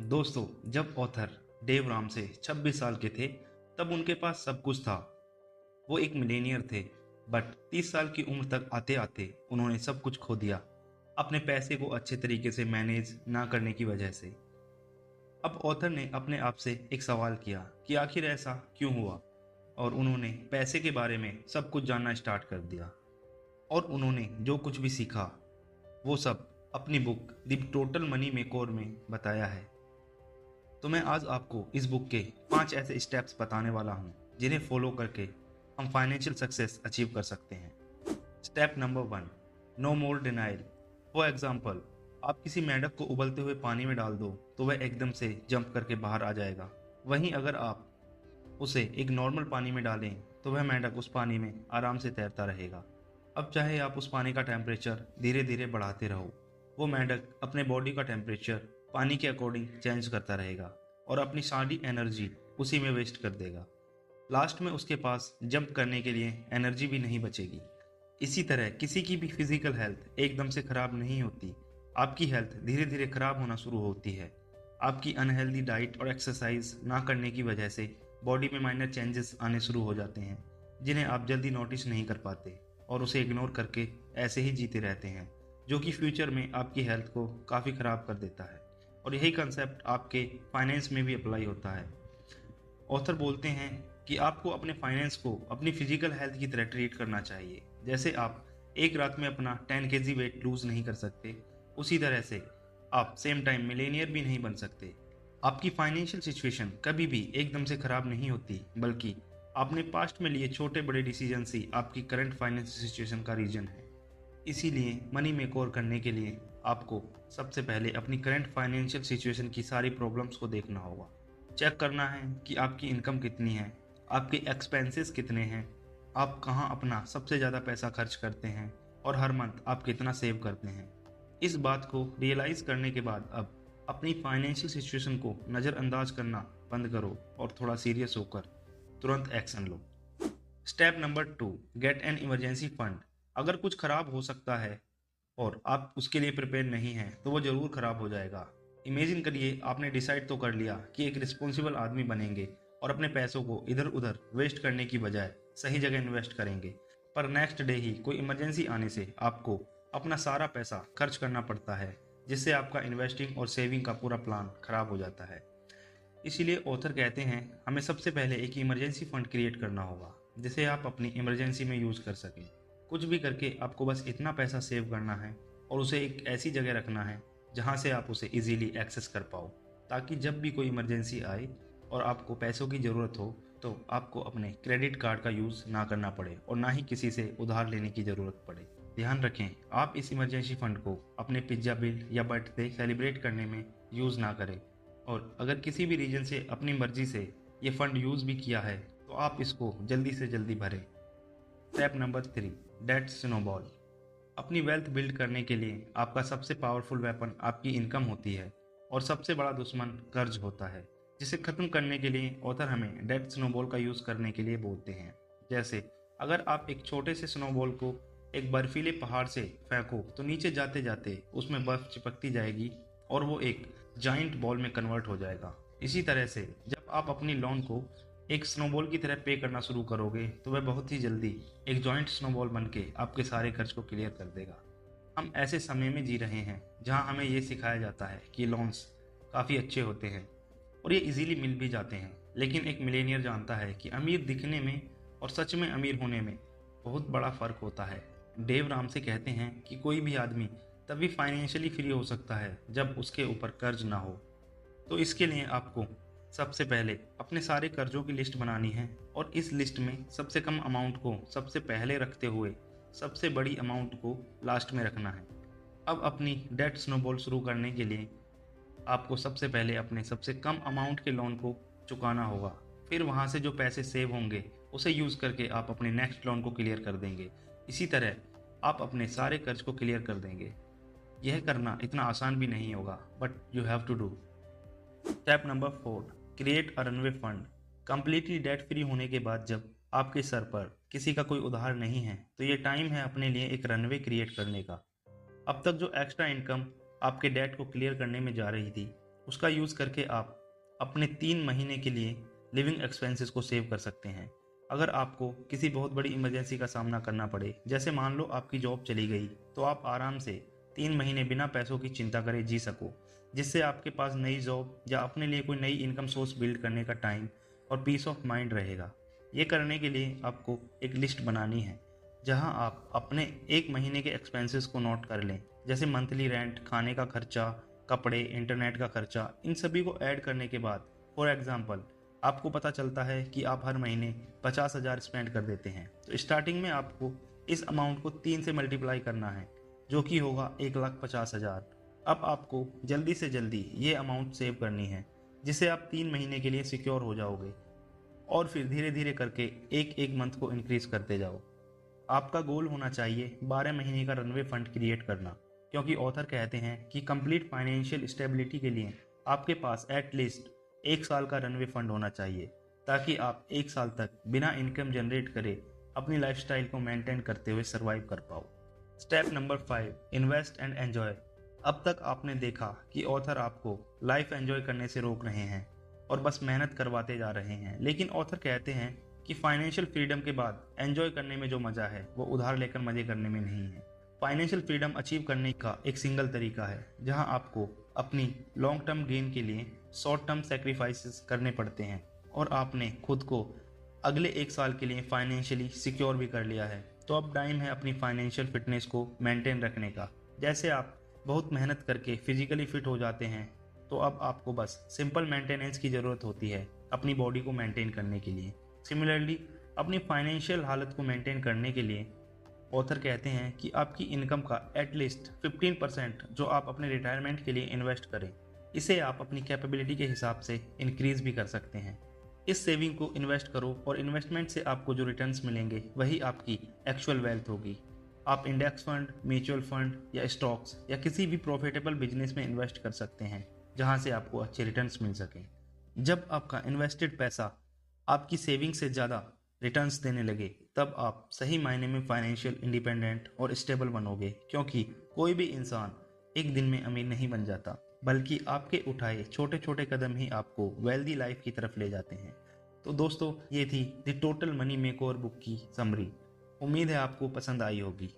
दोस्तों, जब author Dave Ramsay 26 साल के थे, तब उनके पास सब कुछ था। वो एक मिलेनियर थे, बट 30 साल की उम्र तक आते आते उन्होंने सब कुछ खो दिया, अपने पैसे को अच्छे तरीके से मैनेज ना करने की वजह से। अब ऑथर ने अपने आप से एक सवाल किया कि आखिर ऐसा क्यों हुआ, और उन्होंने पैसे के बारे में सब कुछ जानना स्टार्ट कर दिया। और उन्होंने जो कुछ भी सीखा, वो सब अपनी बुक द टोटल मनी मेकोर में बताया है। तो मैं आज आपको इस बुक के 5 ऐसे स्टेप्स बताने वाला हूँ जिन्हें फॉलो करके हम फाइनेंशियल सक्सेस अचीव कर सकते हैं। Step number 1, no more denial. For example, आप किसी मेंढक को उबलते हुए पानी में डाल दो तो वह एकदम से जंप करके बाहर आ जाएगा। वहीं अगर आप उसे एक नॉर्मल पानी में डालें तो वह मेंढक उस पानी में आराम से तैरता रहेगा। अब चाहे आप उस पानी का टेम्परेचर धीरे धीरे बढ़ाते रहो, वो मेंढक अपने बॉडी का टेम्परेचर पानी के अकॉर्डिंग चेंज करता रहेगा और अपनी सारी एनर्जी उसी में वेस्ट कर देगा। लास्ट में उसके पास जंप करने के लिए एनर्जी भी नहीं बचेगी। इसी तरह किसी की भी फिजिकल हेल्थ एकदम से खराब नहीं होती। आपकी हेल्थ धीरे धीरे खराब होना शुरू होती है। आपकी अनहेल्दी डाइट और एक्सरसाइज ना करने की वजह से बॉडी में माइनर चेंजेस आने शुरू हो जाते हैं, जिन्हें आप जल्दी नोटिस नहीं कर पाते और उसे इग्नोर करके ऐसे ही जीते रहते हैं, जो कि फ्यूचर में आपकी हेल्थ को काफ़ी ख़राब कर देता है। और यही कंसेप्ट आपके फाइनेंस में भी अप्लाई होता है। ऑथर बोलते हैं कि आपको अपने फाइनेंस को अपनी फिजिकल हेल्थ की तरह ट्रीट करना चाहिए। जैसे आप एक रात में अपना 10 केजी वेट लूज नहीं कर सकते, उसी तरह से आप सेम टाइम मिलेनियर भी नहीं बन सकते। आपकी फाइनेंशियल सिचुएशन कभी भी एकदम से खराब नहीं होती, बल्कि आपने पास्ट में लिए छोटे बड़े डिसीजन ही आपकी करंट फाइनेंशियल सिचुएशन का रीजन है। इसीलिए मनी मेकओवर करने के लिए आपको सबसे पहले अपनी करंट फाइनेंशियल सिचुएशन की सारी प्रॉब्लम्स को देखना होगा। चेक करना है कि आपकी इनकम कितनी है, आपके एक्सपेंसेस कितने हैं, आप कहाँ अपना सबसे ज़्यादा पैसा खर्च करते हैं और हर मंथ आप कितना सेव करते हैं। इस बात को रियलाइज़ करने के बाद अब अपनी फाइनेंशियल सिचुएशन को नज़रअंदाज करना बंद करो और थोड़ा सीरियस होकर तुरंत action low. Step number 2, get an emergency fund. अगर कुछ खराब हो सकता है और आप उसके लिए प्रिपेयर नहीं हैं तो वो ज़रूर खराब हो जाएगा। इमेजिन करिए, आपने डिसाइड तो कर लिया कि एक रिस्पॉन्सिबल आदमी बनेंगे और अपने पैसों को इधर उधर वेस्ट करने की बजाय सही जगह इन्वेस्ट करेंगे, पर नेक्स्ट डे ही कोई इमरजेंसी आने से आपको अपना सारा पैसा खर्च करना पड़ता है, जिससे आपका इन्वेस्टिंग और सेविंग का पूरा प्लान खराब हो जाता है। इसीलिए ऑथर कहते हैं हमें सबसे पहले एक इमरजेंसी फंड क्रिएट करना होगा, जिसे आप अपनी इमरजेंसी में यूज़ कर सकें। कुछ भी करके आपको बस इतना पैसा सेव करना है और उसे एक ऐसी जगह रखना है जहाँ से आप उसे इजीली एक्सेस कर पाओ, ताकि जब भी कोई इमरजेंसी आए और आपको पैसों की ज़रूरत हो तो आपको अपने क्रेडिट कार्ड का यूज़ ना करना पड़े और ना ही किसी से उधार लेने की ज़रूरत पड़े। ध्यान रखें, आप इस इमरजेंसी फंड को अपने पिज्ज़ा बिल या बर्थडे सेलिब्रेट करने में यूज़ ना करें, और अगर किसी भी रीजन से अपनी मर्जी से ये फंड यूज़ भी किया है तो आप इसको जल्दी से जल्दी भरें। Step number 3, debt snowball. अपनी वेल्थ बिल्ड करने के लिए आपका सबसे पावरफुल वेपन आपकी इनकम होती है और सबसे बड़ा दुश्मन कर्ज होता है, जिसे ख़त्म करने के लिए ऑथर हमें डेट स्नोबॉल का यूज़ करने के लिए बोलते हैं। जैसे अगर आप एक छोटे से स्नोबॉल को एक बर्फीले पहाड़ से फेंको तो नीचे जाते जाते उसमें बर्फ़ चिपकती जाएगी और वो एक जाइंट बॉल में कन्वर्ट हो जाएगा। इसी तरह से जब आप अपनी लोन को एक स्नोबॉल की तरह पे करना शुरू करोगे तो वह बहुत ही जल्दी एक जॉइंट स्नोबॉल बन के आपके सारे कर्ज को क्लियर कर देगा। हम ऐसे समय में जी रहे हैं जहां हमें ये सिखाया जाता है कि लोन्स काफ़ी अच्छे होते हैं और ये इजीली मिल भी जाते हैं, लेकिन एक मिलेनियर जानता है कि अमीर दिखने में और सच में अमीर होने में बहुत बड़ा फ़र्क होता है। डेव रामसे कहते हैं कि कोई भी आदमी तभी फाइनेंशियली फ्री हो सकता है जब उसके ऊपर कर्ज ना हो। तो इसके लिए आपको सबसे पहले अपने सारे कर्जों की लिस्ट बनानी है और इस लिस्ट में सबसे कम अमाउंट को सबसे पहले रखते हुए सबसे बड़ी अमाउंट को लास्ट में रखना है। अब अपनी डेट स्नोबॉल शुरू करने के लिए आपको सबसे पहले अपने सबसे कम अमाउंट के लोन को चुकाना होगा। फिर वहाँ से जो पैसे सेव होंगे उसे यूज़ करके आप अपने नेक्स्ट लोन को क्लियर कर देंगे। इसी तरह आप अपने सारे कर्ज को क्लियर कर देंगे। यह करना इतना आसान भी नहीं होगा, but you have to do. Step number 4, create a runway fund. Completely debt free होने के बाद जब आपके सर पर किसी का कोई उधार नहीं है तो ये टाइम है अपने लिए एक रनवे क्रिएट करने का। अब तक जो एक्स्ट्रा इनकम आपके डेट को क्लियर करने में जा रही थी, उसका यूज़ करके आप अपने 3 महीने के लिए लिविंग एक्सपेंसेस को सेव कर सकते हैं। अगर आपको किसी बहुत बड़ी इमरजेंसी का सामना करना पड़े, जैसे मान लो आपकी जॉब चली गई, तो आप आराम से 3 महीने बिना पैसों की चिंता करे जी सको, जिससे आपके पास नई जॉब या अपने लिए कोई नई इनकम सोर्स बिल्ड करने का टाइम और पीस ऑफ माइंड रहेगा। ये करने के लिए आपको एक लिस्ट बनानी है, जहां आप अपने 1 महीने के एक्सपेंसेस को नोट कर लें, जैसे मंथली रेंट, खाने का खर्चा, कपड़े, इंटरनेट का खर्चा। इन सभी को ऐड करने के बाद फॉर एग्जांपल आपको पता चलता है कि आप हर महीने 50,000 स्पेंड कर देते हैं, तो स्टार्टिंग में आपको इस अमाउंट को 3 से मल्टीप्लाई करना है, जो कि होगा 1,50,000। अब आपको जल्दी से जल्दी ये अमाउंट सेव करनी है, जिससे आप 3 महीने के लिए सिक्योर हो जाओगे, और फिर धीरे धीरे करके एक एक मंथ को इंक्रीज करते जाओ। आपका गोल होना चाहिए 12 महीने का रनवे फंड क्रिएट करना, क्योंकि ऑथर कहते हैं कि कंप्लीट फाइनेंशियल स्टेबिलिटी के लिए आपके पास एटलीस्ट 1 साल का रनवे फंड होना चाहिए, ताकि आप 1 साल तक बिना इनकम जनरेट करे अपनी लाइफस्टाइल को मेंटेन करते हुए सरवाइव कर पाओ। Step number 5, invest and enjoy. अब तक आपने देखा कि ऑथर आपको लाइफ एंजॉय करने से रोक रहे हैं और बस मेहनत करवाते जा रहे हैं, लेकिन ऑथर कहते हैं कि फाइनेंशियल फ्रीडम के बाद एंजॉय करने में जो मजा है वो उधार लेकर मजे करने में नहीं है। फाइनेंशियल फ्रीडम अचीव करने का एक सिंगल तरीका है, जहां आपको अपनी लॉन्ग टर्म गेन के लिए शॉर्ट टर्म सेक्रीफाइसेस करने पड़ते हैं, और आपने खुद को अगले 1 साल के लिए फाइनेंशियली सिक्योर भी कर लिया है। तो अब टाइम है अपनी फाइनेंशियल फिटनेस को मेंटेन रखने का। जैसे आप बहुत मेहनत करके फिजिकली फिट हो जाते हैं, तो अब आपको बस सिंपल मेंटेनेंस की ज़रूरत होती है अपनी बॉडी को मेंटेन करने के लिए। सिमिलरली अपनी फाइनेंशियल हालत को मेंटेन करने के लिए ऑथर कहते हैं कि आपकी इनकम का एटलीस्ट 15% जो आप अपने रिटायरमेंट के लिए इन्वेस्ट करें, इसे आप अपनी कैपेबिलिटी के हिसाब से इंक्रीज भी कर सकते हैं। इस सेविंग को इन्वेस्ट करो, और इन्वेस्टमेंट से आपको जो रिटर्न्स मिलेंगे वही आपकी एक्चुअल वेल्थ होगी। आप इंडेक्स फंड, म्यूचुअल फंड या स्टॉक्स या किसी भी प्रॉफिटेबल बिजनेस में इन्वेस्ट कर सकते हैं, जहां से आपको अच्छे रिटर्न्स मिल सकें। जब आपका इन्वेस्टेड पैसा आपकी सेविंग से ज़्यादा रिटर्न्स देने लगे, तब आप सही मायने में फाइनेंशियल इंडिपेंडेंट और स्टेबल बनोगे, क्योंकि कोई भी इंसान एक दिन में अमीर नहीं बन जाता, बल्कि आपके उठाए छोटे छोटे कदम ही आपको वेल्दी लाइफ की तरफ ले जाते हैं। तो दोस्तों, ये थी the total money makeover book की समरी। उम्मीद है आपको पसंद आई होगी।